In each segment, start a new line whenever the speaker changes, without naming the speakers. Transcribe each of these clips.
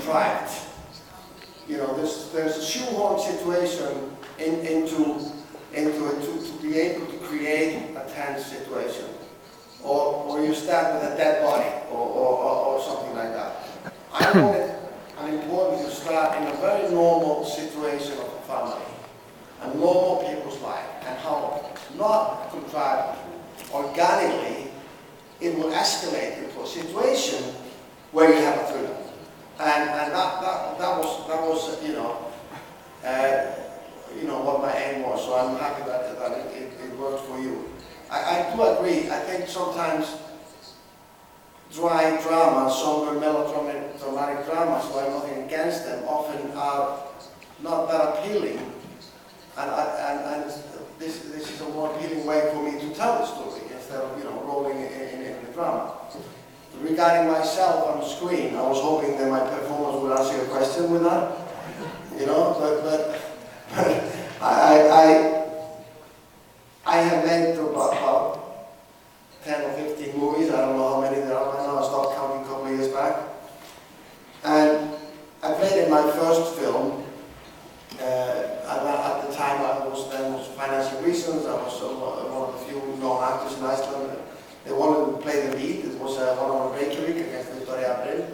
contrived. You know, there's a shoehorn situation into it to be able to create a tense situation. Or you start with a dead body, or something like that. I wanted an important to start in a very normal situation of a family, a normal people's life, and how not contrived, organically, it will escalate into a situation where you have a thriller. And that was what my aim was. So I'm happy that it worked for you. I do agree. I think sometimes dry dramas, somber melodramatic dramas, so I'm nothing against them, often are not that appealing. And this is a more appealing way for me to tell the story instead of rolling in the drama. Regarding myself on the screen, I was hoping that my performance would answer your question with that. But I have made about 10 or 15 movies. I don't know how many there are by now. I stopped counting a couple of years back. And I played in my first film. At the time, I was financial reasons. I was one of the few known actors in Iceland. They wanted to play the lead. It was one on Reykjavik against Victoria Abril.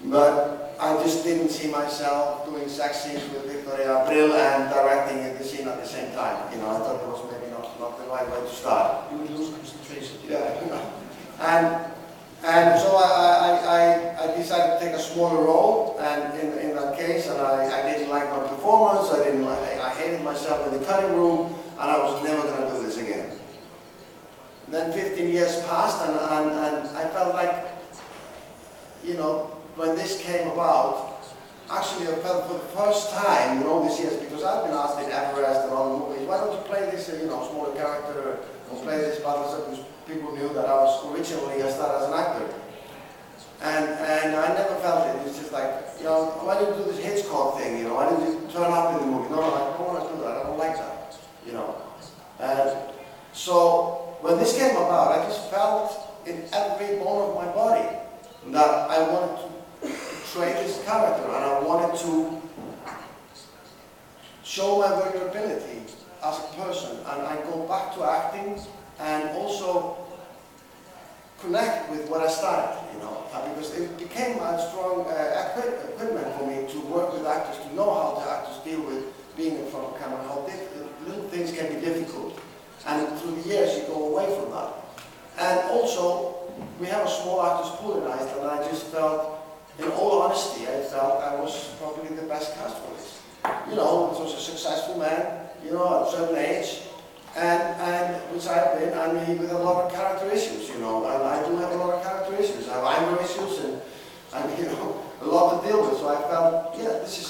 But I just didn't see myself doing sex scenes with Victoria Abril and directing the scene at the same time. I thought it was maybe not the right way to start.
You would lose concentration.
Yeah, and so I decided to take a smaller role, and in that case, and I didn't like my performance. I hated myself in the cutting room, and I was never going to do this again. Then 15 years passed, and I felt like, when this came about, actually I felt for the first time in all these years, because I've been asked in Everest and other movies, why don't you play this, smaller character, or play this Baltasar, because people knew that I was originally I started as an actor. And I never felt it. It's just like, why did you do this Hitchcock thing, Why did you turn up in the movie? No, I don't want to do that. I don't like that, So when this came about, I just felt in every bone of my body that I wanted to portray this character, and I wanted to show my vulnerability as a person, and I go back to acting and also connect with what I started, because it became a strong equipment for me to work with actors, to know how the actors deal with being in front of camera, how little things can be difficult. And through the years, you go away from that. And also, we have a small actors pool in Iceland, and I just felt, in all honesty, I felt I was probably the best cast for this. It was a successful man, at a certain age, and which I've been, and with a lot of character issues, and I do have a lot of character issues. I have anger issues, and a lot to deal with. So I felt, yeah, this is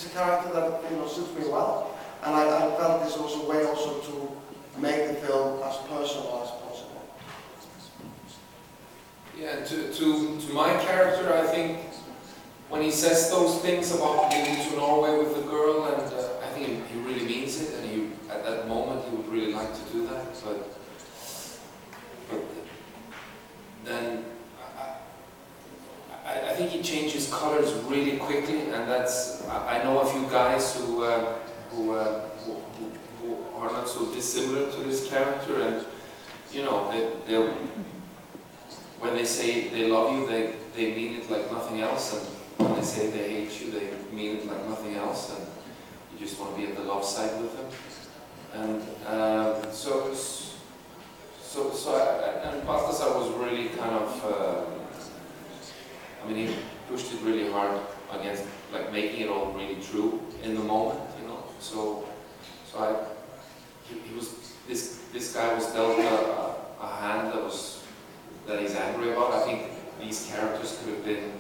a character that suits me well. And I felt this was a way also to make the film as personal as possible.
Yeah, to my character, I think when he says those things about moving to Norway with the girl, and I think he really means it, and at that moment he would really like to do that, but then I think he changes colors really quickly, and I know a few guys who are not so dissimilar to this character, and they when they say they love you, they mean it like nothing else, and when they say they hate you, they mean it like nothing else, and you just want to be at the love side with them. And and Baltasar was really kind of, he pushed it really hard against making it all really true in the moment, he was this guy was dealt a hand that he's angry about. I think these characters could have been,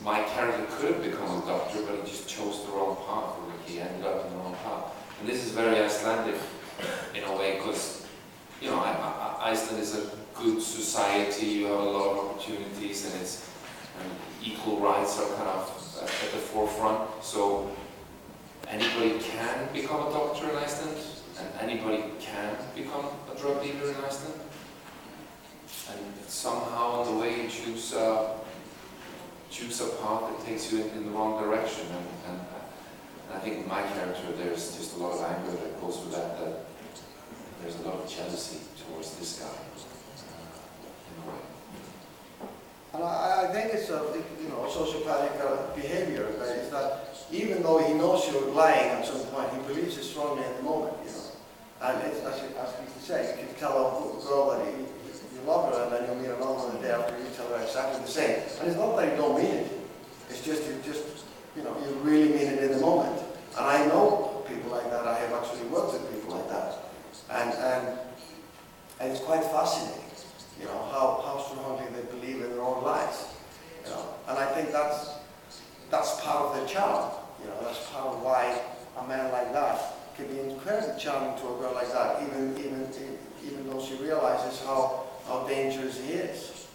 my character could have become a doctor, but he just chose the wrong path, or he ended up in the wrong path. And this is very Icelandic in a way, because Iceland is a good society. You have a lot of opportunities, and equal rights are kind of at the forefront. So anybody can become a doctor in Iceland, and anybody can become a drug dealer in Iceland. And somehow, the way you choose choose a path that takes you in the wrong direction. And I think my character, there's just a lot of anger that goes with that there's a lot of jealousy towards this guy, in a way.
And I think it's a sociopathic behavior, but it's that even though he knows you're lying at some point, he believes it strongly in the moment, you know. And it's, as you say, you can tell a girl that you love her, and then you'll meet another one the day after, you tell her exactly the same. And it's not that you don't mean it, it's just, you really mean it in the moment. And I know people like that, I have actually worked with people like that. And it's quite fascinating, you know, how strongly they believe in their own lies, you know. And I think that's part of their charm, you know. That's part of why a man like that can be incredibly charming to a girl like that, even though she realizes how dangerous he is.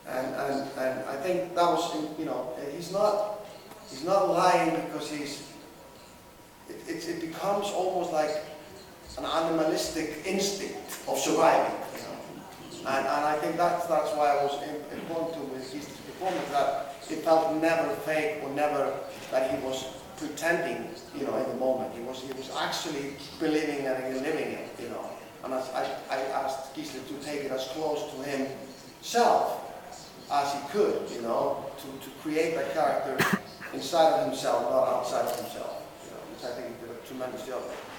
And I think that was, you know, he's not lying because it becomes almost like an animalistic instinct of surviving, you know. And I think that's why I was important to with his performance, that it felt never fake or never that he was pretending, you know, in the moment. He was actually believing and living it, you know. And I asked Gisli to take it as close to himself as he could, you know, to create that character inside of himself, not outside of himself, you know, which I think he did a tremendous job of.